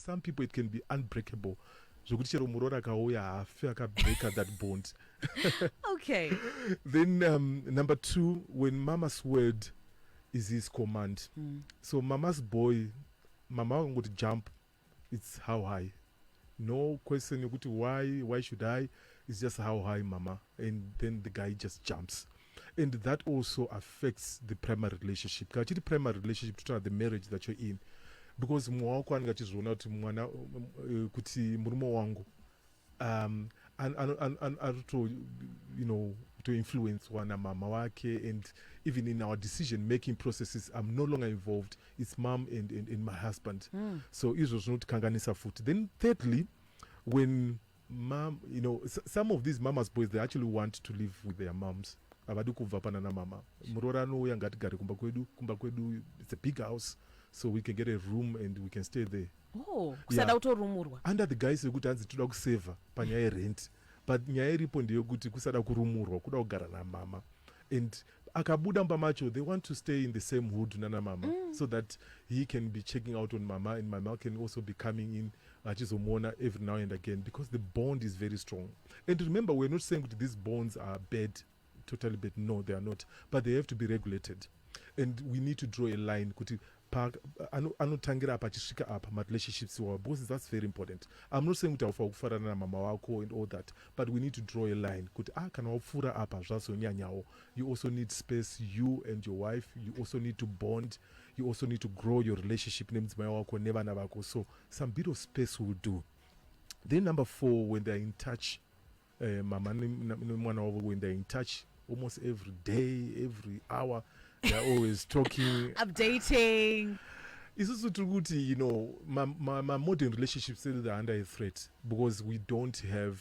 some people it can be unbreakable. Zvokuti chero muroro akauya haafi akabreaka that bond. Okay. Then number 2, when mama's word is his command. So mama's boy, mama would jump, it's how high. No question why should I? It's just how high mama. And then the guy just jumps. And that also affects the primary relationship. The primary relationship to the marriage that you're in. Because mwako angatizona kuti mwana kuti murume wangu and to, you know, to influence wana mama wake, and even in our decision making processes I'm no longer involved. It's mom and my husband. So it was not kanganisa foot. Then thirdly, when mom, you know, some of these mamas boys, they actually want to live with their moms. Abadu kuvapana na mama murorano yangati gari kumba kwedu, it's a big house, so we can get a room and we can stay there. Kusada utorumurwa under the guys wekuti hanzi toda kuseva panyaya rent, but nyaya iripo ndeyekuti kusada kurumurwa, kuda kugara namama, and akabuda mbamacho they want to stay in the same hood nana mama, so that he can be checking out on mama and mama can also be coming in achizomona every now and again, because the bond is very strong. And remember, we're not saying that these bonds are bad, totally bad. No, they are not, but they have to be regulated, and we need to draw a line kuti anotangira apa achisvika apa marelationships wavo, because that's very important. I'm not saying kuti aufa kufarana na mama wako and all that, but we need to draw a line kuti kana wapfuura apa zvazonyanyawo. You also need space, you and your wife. You also need to bond. You also need to grow your relationship nemudzimai wako nevana vako. So some bit of space will do. Then number 4, when they're in touch, mama nemwana wavo, when they're in touch almost every day, every hour, they're always talking, updating. It's also true, you know, my modern relationships are under a threat because we don't have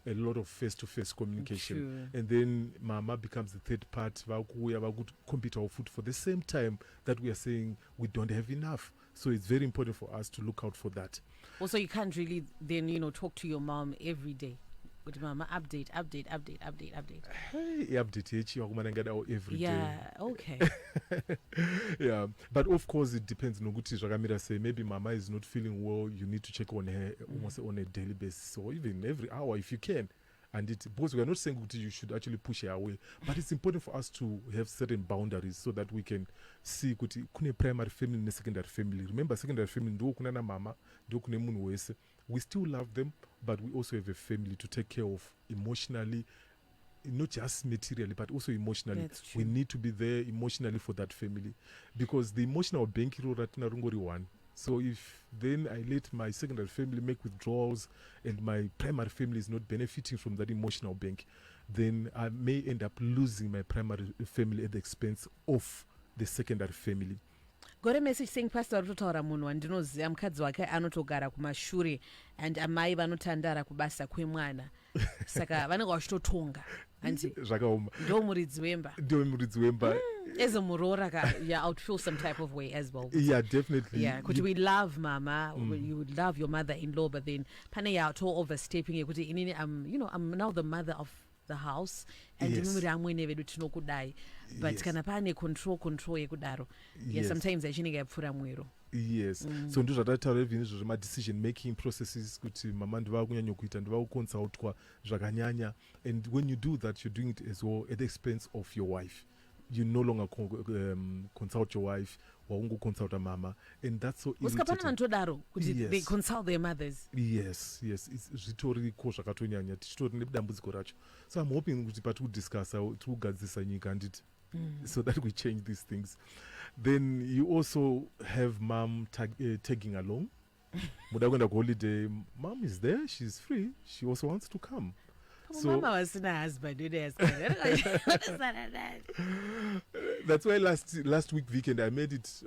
a lot of face-to-face communication. True. And then mama becomes the third part. We have a good compete our food for the same time that we are saying we don't have enough. So it's very important for us to look out for that. Also, you can't really then, you know, talk to your mom every day. But mama, update. Hey, update every day. Yeah, okay. Yeah, but of course it depends. Noguti Jagamira say maybe mama is not feeling well. You need to check on her almost on a daily basis, or even every hour if you can. And it, because we are not saying you should actually push her away, but it's important for us to have certain boundaries so that we can see kuti kune primary family and secondary family. Remember, secondary family ndo kuna na mama, ndo kuna munhu wese. We still love them, but we also have a family to take care of emotionally, not just materially, but also emotionally. We need to be there emotionally for that family, because the emotional bank one. So if then I let my secondary family make withdrawals and my primary family is not benefiting from that emotional bank, then I may end up losing my primary family at the expense of the secondary family. Got a message saying Pastor Rutotaura munhu wandinoziva mukadzi wake anotogara kumashure and amai vanotandara kubasa kwemwana saka vanenge vachitotonga hanzi ndo muridzi wemba as a murora yeah, I would feel some type of way as well. Yeah, definitely. Yeah, could we love mama, you would love your mother-in-law, but then pane ya to overstepping it. You know, I'm now the mother of the house, and but kana pane control yekudaro. Yes, sometimes I chinenge yapfura mwero. Yes. So ndo zvataura even izvo zvema decision making processes kuti mama ndiva kunyanya kuita ndiva kuconsultwa zvakanyanya, and when you do that you're doing it as well at the expense of your wife. You no longer consult your wife, consult a mama, and that's so irritating. Yes. They consult their mothers. Yes, it's zvitori zvakatonyanya tichitori nedambudziko racho. So I'm hoping kuti pati kudiscuss tigadzisa nyika anditi, so that we change these things. Then you also have mom tagging along. Muda kwenda holiday, mom is there, she's free, she also wants to come. So, mama was a husband. That's why last week weekend I made it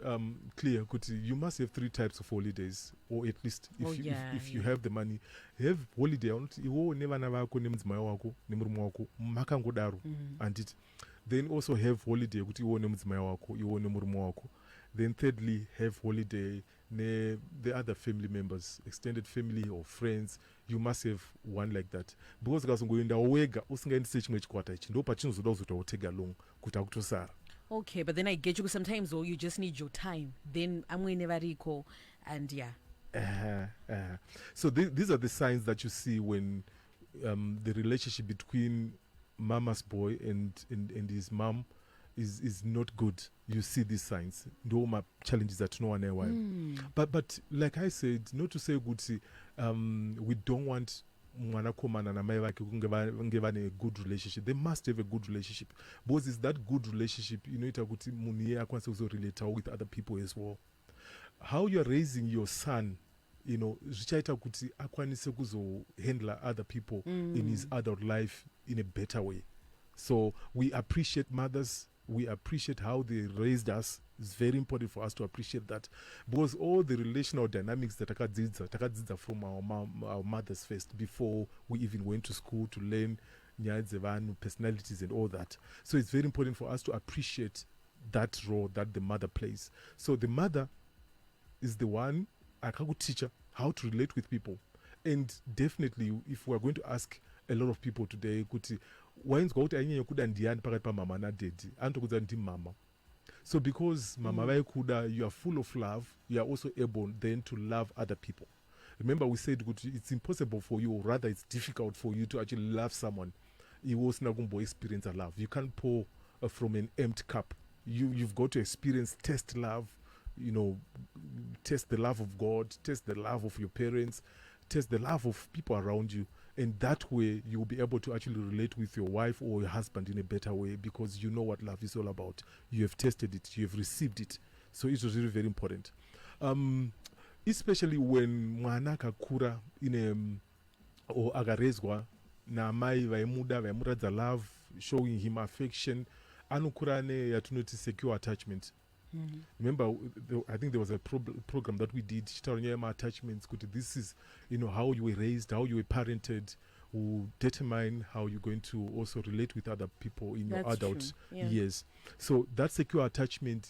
clear, Kuti, you must have 3 types of holidays, or at least if you have the money, have holiday. Then also have holiday. Then thirdly, have holiday the other family members, extended family or friends. You must have one like that, because okay, but then I get you sometimes, or you just need your time. Then I'm going never recall, and yeah. So these are the signs that you see when the relationship between mama's boy and his mom is not good. You see these signs. No my challenges that no one ever. But like I said, not to say good see, we don't want mwana komana na mai wake kungevane a good relationship. They must have a good relationship. Because it's that good relationship, you know, itakuti munie akwanse also relate with other people as well. How you're raising your son, you know, zvichaita kuti akwanise kuzohandle other people in his adult life in a better way. So we appreciate mothers. We appreciate how they raised us. It's very important for us to appreciate that, because all the relational dynamics that takadzidza from our mothers first before we even went to school to learn personalities and all that. So it's very important for us to appreciate that role that the mother plays. So the mother is the one teacher how to relate with people. And definitely, if we are going to ask a lot of people today, mama na daddy, mama. So because mama kuda, you are full of love, you are also able then to love other people. Remember we said it's impossible for you, or rather it's difficult for you to actually love someone. You was not going to experience a love. You can't pour from an empty cup. You've got to experience, test love, you know, test the love of God, test the love of your parents, test the love of people around you. And that way you will be able to actually relate with your wife or your husband in a better way, because you know what love is all about. You have tested it, you have received it. So it was really very important. Especially when mwana kakura in a or agarezwa na mai vaimuda the love, showing him affection, anukurane yatunoti secure attachment. Remember, I think there was a program that we did, attachments. This is, you know, how you were raised, how you were parented, will determine how you're going to also relate with other people in your adult years. So that secure attachment,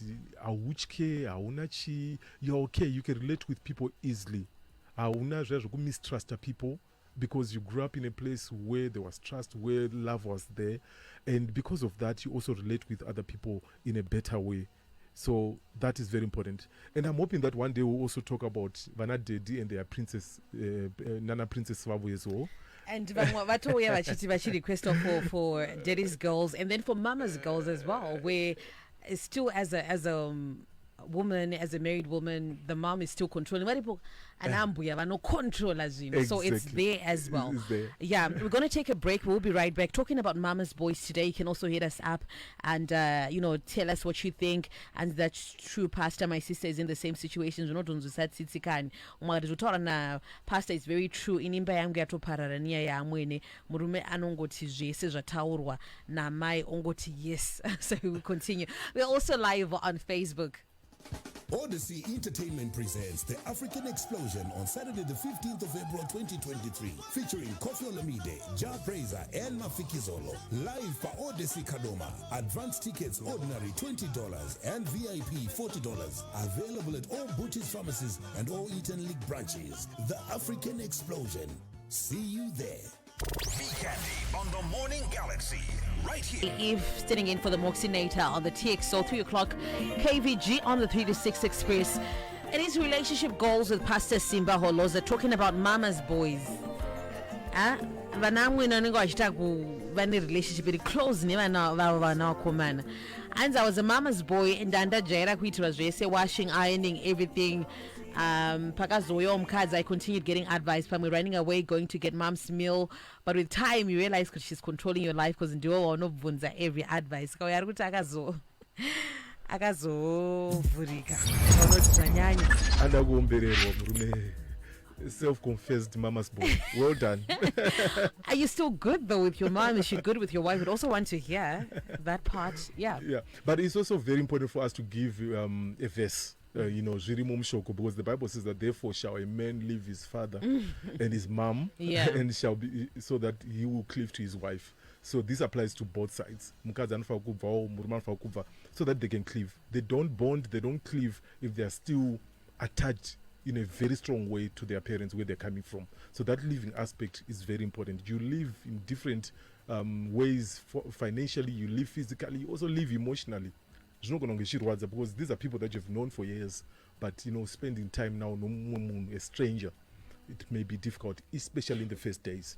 you're okay, you can relate with people easily. Mistrust people, because you grew up in a place where there was trust, where love was there, and because of that, you also relate with other people in a better way. So that is very important. And I'm hoping that one day we'll also talk about Vana Dedi and their princess, Nana Princess Swabu as well. And vachi request for Daddy's girls, and then for Mama's girls as well, where still as a woman, as a married woman, the mom is still controlling. No control as you know. Exactly. So it's there as well. It's there. Yeah, we're going to take a break. We'll be right back. Talking about Mama's Boys today. You can also hit us up and tell us what you think. And that's true, Pastor. My sister is in the same situation. Pastor is very true. Inimba yangu yatopararania ya amwene murume anongoti zvese zvataurwa na mai ongoti yes. So we will continue. We're also live on Facebook. Odyssey Entertainment presents The African Explosion on Saturday the 15th of April 2023, featuring Kofi Olomide, Ja Praiser and Mafiki Zolo. Live for Odyssey Kadoma. Advance tickets ordinary $20 and VIP $40. Available at all Butch's pharmacies and all Eaton League branches. The African Explosion. See you there. Candy on the Morning Galaxy, right here. Eve sitting in for the Moxinator on the TXO 3 o'clock KVG on the 3 to 6 Express. And his relationship goals with Pastor Simba Woloza, talking about Mama's Boys. Vane relationship very close komana. And I was a mama's boy and Danda Jaira kuitwa zvese, washing, ironing, everything. Pakazoyo mkads, I continued getting advice from running away, going to get mom's meal, but with time you realize because she's controlling your life, because ndio no vunza every advice kaya kuti akazovhurika vanozvanyanya adakuombererwa murume self-confessed mama's boy. Well done. Are you still good though with your mom? Is she good with your wife? We'd also want to hear that part. Yeah, but it's also very important for us to give a verse. Because the Bible says that therefore shall a man leave his father and his mom, and shall be, so that he will cleave to his wife. So this applies to both sides, so that they can cleave. They don't bond, they don't cleave if they are still attached in a very strong way to their parents, where they're coming from. So that living aspect is very important. You live in different ways. Financially, you live physically, you also live emotionally. zvinogona kunge zvichirwadza because these are people that you've known for years, but spending time now a stranger, it may be difficult, especially in the first days.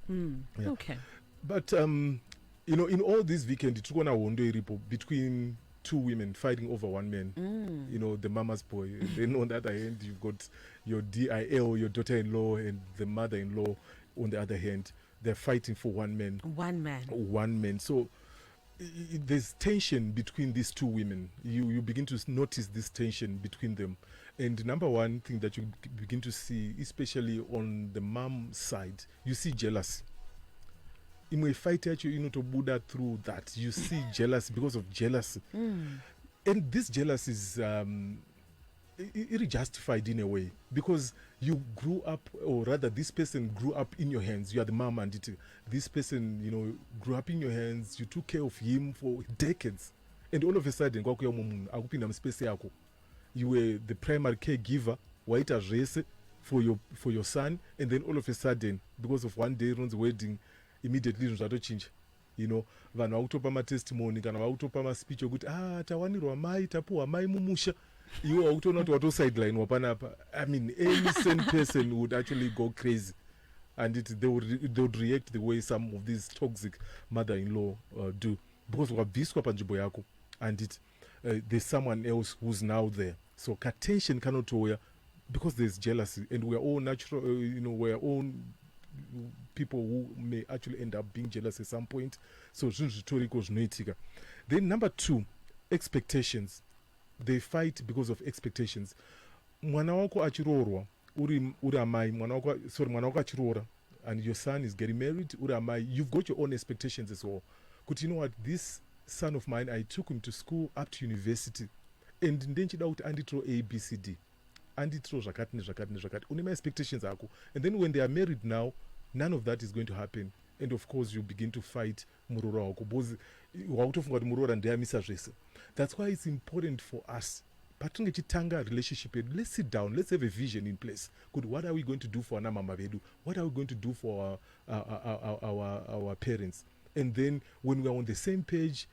Yeah. Okay. But in all this weekend it's gonna hondo iripo between two women fighting over one man. The mama's boy. Then on the other hand you've got your DIL, your daughter-in-law, and the mother-in-law. On the other hand, they're fighting for one man. So there's tension between these two women. You begin to notice this tension between them. And number one thing that you begin to see, especially on the mom side, you see jealousy. In a fight, to Buddha through that, you see jealousy because of jealousy. And this jealousy is justified in a way because you grew up, or rather this person grew up in your hands. You are the mom, and this person grew up in your hands. You took care of him for decades, and all of a sudden you were the primary caregiver, white as race for your son, and then all of a sudden, because of one day Ron's wedding, immediately zvato change. Vanhu vakutopa matestimony kana vakutopa maspeech okuti tawanirwa mai tapuwa mai mumusha, iwe wakutoona kuti watosideline wapanapa. I mean, any sane person would actually go crazy, and they would react the way some of these toxic mother-in-law do, because wakabviswa panzvimbo yako, and there's someone else who's now there. So tension cannot wear because there's jealousy, and we are all natural. We are all people who may actually end up being jealous at some point. So then number two, expectations. They fight because of expectations. Mwana wako achirorwa uri amai, mwana wako achirora, and your son is getting married, uri amai, you've got your own expectations as well. Because you know what, this son of mine, I took him to school up to university, and then chida kuti anditro ABCD, anditro zvakati nezvakati, une my expectations ako, and then when they are married now, none of that is going to happen, and of course you begin to fight murora wako because wakutofunga kuti murora ndeyamisa zvese. That's why it's important for us, patinge chitanga relationship, let's sit down, let's have a vision in place. Good, what are we going to do for ana mama vedu? What are we going to do for our parents? And then when we are on the same page,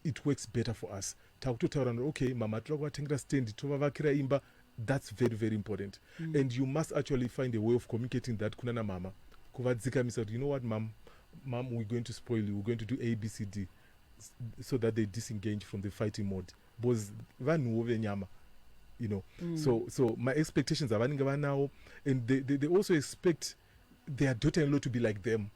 it works better for us. Okay, mama trakatengera stand tovavakira imba. That's very, very important. And you must actually find a way of communicating that kunana mama. Kuvadzika, you know what, mom, we're going to spoil you. We're going to do A, B, C, D, so that they disengage from the fighting mode. Because So my expectations are running now, and they also expect their daughter-in-law to be like them.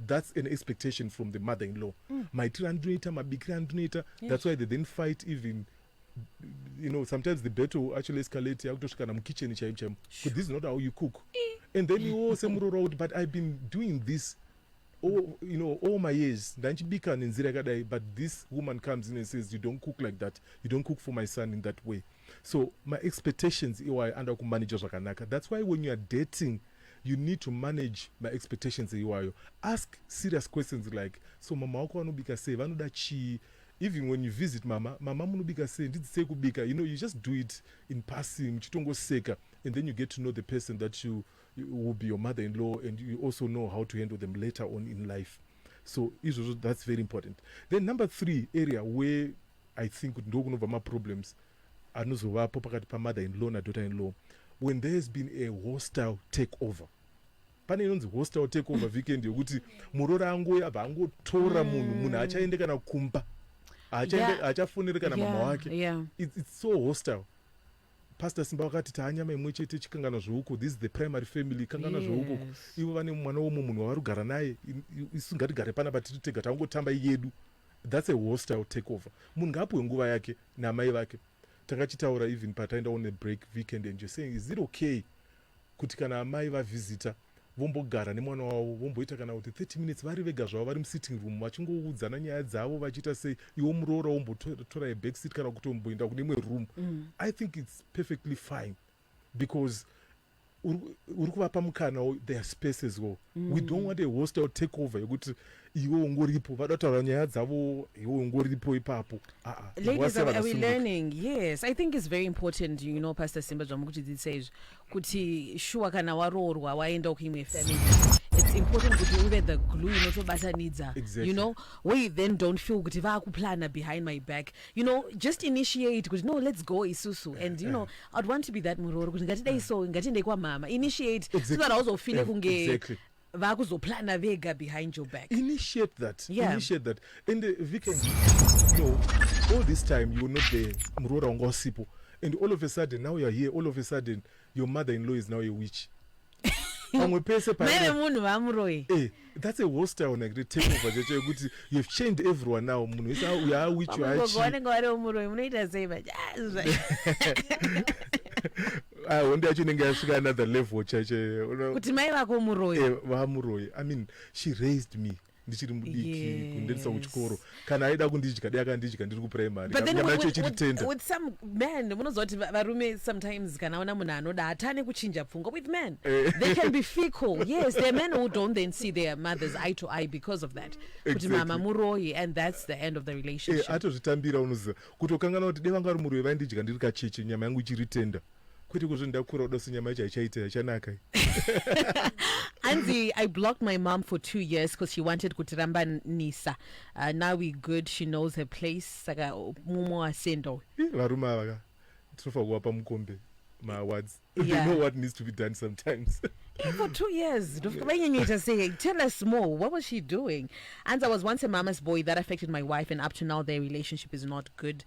That's an expectation from the mother-in-law. My grandneuter, my big grandneuter. That's why they then fight even. Sometimes the battle will actually escalate kitchen. This is not how you cook. And then you also say, but I've been doing this all my years. But this woman comes in and says, you don't cook like that. You don't cook for my son in that way. So my expectations are under manage. That's why when you are dating, you need to manage my expectations. Ask serious questions like, so mama wako anubika say, vanoda chi. Even when you visit mama munubika say, you just do it in passing, chitongo seka, and then you get to know the person that you will be your mother-in-law, and you also know how to handle them later on in life. So that's very important. Then number three area where I think ndokunova problems anozovapo pakati pa mother-in-law na daughter-in-law, when there has been a hostile takeover. Pane inonzi hostile takeover weekend yokuti murora angoya vangotora munhu achaende kana kumba achafonere kana mama wake. It's so hostile. Pastor Simba wakati taanyama imwe chete chikangana zvouko, this is the primary family, kangana zvouko, ivo vane mwana womo munhu wavarugara naye, isingatigare pana patitega tangotamba yedu. That's a hostile takeover. Munhu ngapuwe nguva yake namai vake. Takachitaura even pataenda on a break weekend, and you're saying, is it okay kuti kana amai vavhizita vombogara nemwana wavo vomboita kana kuti 30 minutes vari vega zvavo vari musitting room vachingoudzana nyaya dzavo vachiita sei, iwo muroora wombotora a back seat kana kuti womboenda kune imwe room. I think it's perfectly fine because uri kuvapa mukana their space as well. We don't want a hostile takeover yokuti iwe ungoripo vadataura nyaya dzavo iwe ungoripo ipapo. Ladies, are we learning? Yes, I think it's very important, Pastor Simba zvamukuti says kuti sure kana waroorwa waenda kuimwe family, it's important kuti uve the glue inotobatanidza. Exactly. You know, where you then don't feel kuti vakuplana behind my back. You know, just initiate kuti no, let's go isusu. And you know, I'd want to be that muroro kuti ngatidei so ngatinde kwa mama. Initiate so that also feel kunge Exactly. vakuzoplana vega behind your back. Initiate that. Yeah. Initiate that. And we can, all this time you were not there, murora ongosipo. And all of a sudden, now you're here, all of a sudden, your mother-in-law is now a witch. Mene munhu vamuroi. Hey, that's a worst time like the takeover. You've changed everyone now. You are witch, you are I wonder if you can another level. Kuti mai vako muroi. I mean, she raised me. Ndichiri mudiki kundenisa kuchikoro kana aida kundidya akandidya ndiri kuprimary. But then with some men munozoti varume sometimes kana ona munhu anoda hatane kuchinja pfungwa. With men they can be fickle. Yes, there are men who don't then see their mothers eye to eye because of that. Kuti mama muroi, and that's the end of the relationship. Atozvitambira unoziva kuti ukangana kuti deva ngari muroi vaindidya ndiri kacheche nyama yangu ichiri tenda. Anzi, I blocked my mom for 2 years because she wanted kutiramba nisa. Now we good. She knows her place. Saka mumo asendo. Varuma vaga. Trofa kuwapa mukombe. My words. Yeah. You know what needs to be done sometimes. Yeah, for 2 years. Tell us more. What was she doing? And I was once a mama's boy. That affected my wife, and up to now their relationship is not good.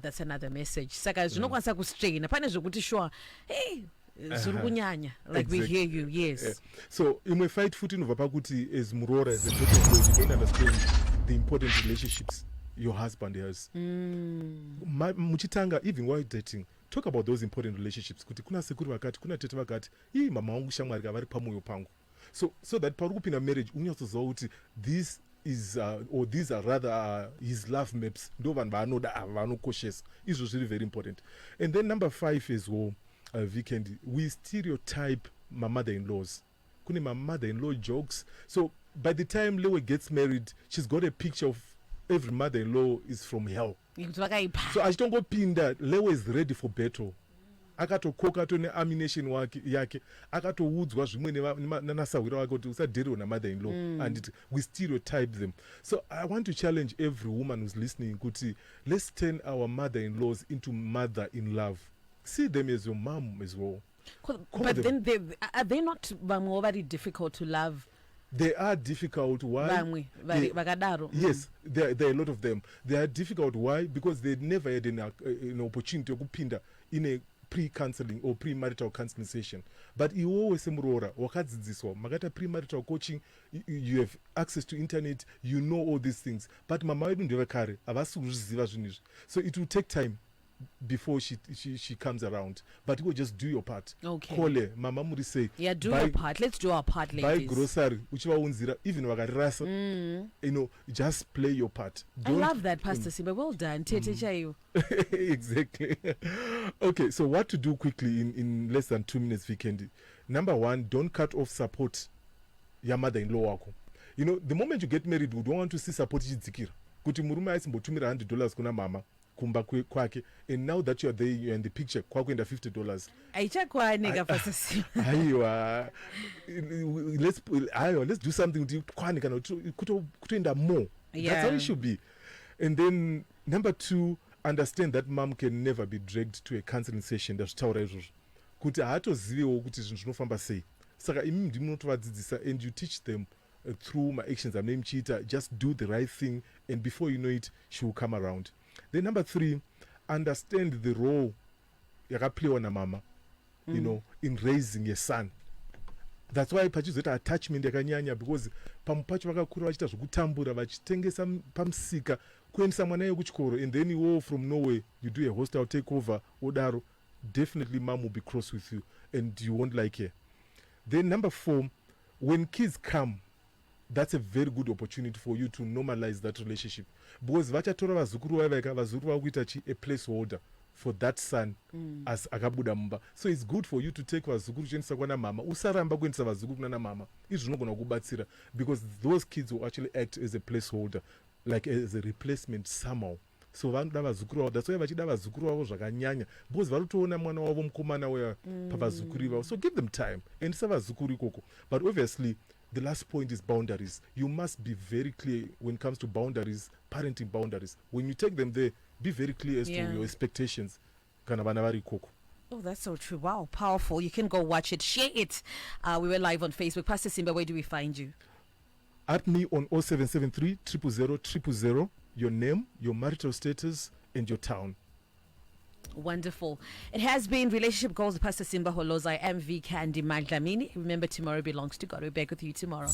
That's another message. Saka zvinokwanisa kustrain. Apana zvokuti sure. Hey, zurikunyanya. Like we hear you. Yes. Yeah. So in my fight footing of pakuti as murora as a you don't understand the important relationships your husband has. Muchitanga, even while dating, talk about those important relationships. Kuti kuna sekuru vakati, kuna tete vakati, hii mama wangu shamwari kavari pamoyo pangu. So that parukupina marriage, unyasozoa kuti this is or these are rather his love maps. Ndo vanhu vano cautious. Is really very important. And then number 5 is weekend. We stereotype my mother-in-laws. Kuni my mother-in-law jokes. So by the time Lewe gets married, she's got a picture of every mother-in-law is from hell. So achitongo pinda, Lewe is ready for battle. Akatokoka to ne ammunition yake, akatoudzwa zvimwe nanasawira wake kuti usadhiriwa na mother-in-law, and we stereotype them. So I want to challenge every woman who's listening kuti let's turn our mother-in-laws into mother-in-love. See them as your mom as well. But then are they not very difficult to love? They are difficult. Why? Yes, there are a lot of them. They are difficult. Why? Because they never had an opportunity to kupinda in a pre-counseling or premarital counseling session. But you always murora wakadzidziswa magata premarital coaching, you have access to internet, you know all these things. But mama wedu ndevakare avasi kuzviziva zvinhu. So it will take time before she comes around, but you will just do your part. Okay. Kole mama muri say, yeah, do your part. Let's do our part, ladies. Buy grocery uchiva unzira even wakarirasa. Just play your part. I love that, Pastor Simba. Well done. Chayo. Exactly. Okay, so what to do quickly in less than 2 minutes, weekend. Number 1, don't cut off support your mother-in-law wako. The moment you get married, we don't want to see support ichidzikira kuti murume aisimbotumira $100 kuna mama kumba kwake, and now that you're there, you're in the picture, kwakuenda $50. Aichakwanika Pastor Simba. Aiwa, let's do something to kwanika kutoenda more. Yeah. That's how it should be. And then number 2, understand that mom can never be dragged to a counseling session. Ndazvitaura izvozvo kuti haatozivewo kuti zvinhu zvinofamba sei. Saka imi ndimotovadzidzisa, and you teach them through my actions. I'm named Cheetah. Just do the right thing, and before you know it, she will come around. Then number 3, understand the role yakaplaywa na mama, in raising a son. That's why pachizoita attachment yakanyanya, because pamwe pacho vakakura vachiita zvokutambura vachitengesa pamusika kuendesa mwana iye kuchikoro, and then you from nowhere you do a hostile takeover odaro, definitely mom will be cross with you and you won't like her. Then number 4, when kids come, that's a very good opportunity for you to normalize that relationship, because vachatora vazukuru vavaika vazukuru vakuita a placeholder for that son as akabuda mumba. So it's good for you to take vazukuru kuendesa kwana mama, usaramba kuendesa vazukuru kuna mama. Izvi zvinogona kubatsira, because those kids will actually act as a placeholder, like as a replacement somehow. So vanoda vazukuru vavo, that's why vachida vazukuru vavo zvakanyanya, because varutoona mwana wavo mukomana uya pavazukuru ivavo. So give them time, endesa vazukuru ikoko. But obviously the last point is boundaries. You must be very clear when it comes to boundaries, parenting boundaries. When you take them there, be very clear as to your expectations. Kana vana vari ikoko. Oh, that's so true. Wow, powerful. You can go watch it, share it. We were live on Facebook. Pastor Simba, where do we find you? At me on 0773 000 000, your name, your marital status, and your town. Wonderful. It has been Relationship Goals with Pastor Simba Woloza. I am V. Candy Magdamini. Remember, tomorrow belongs to God. We're back with you tomorrow.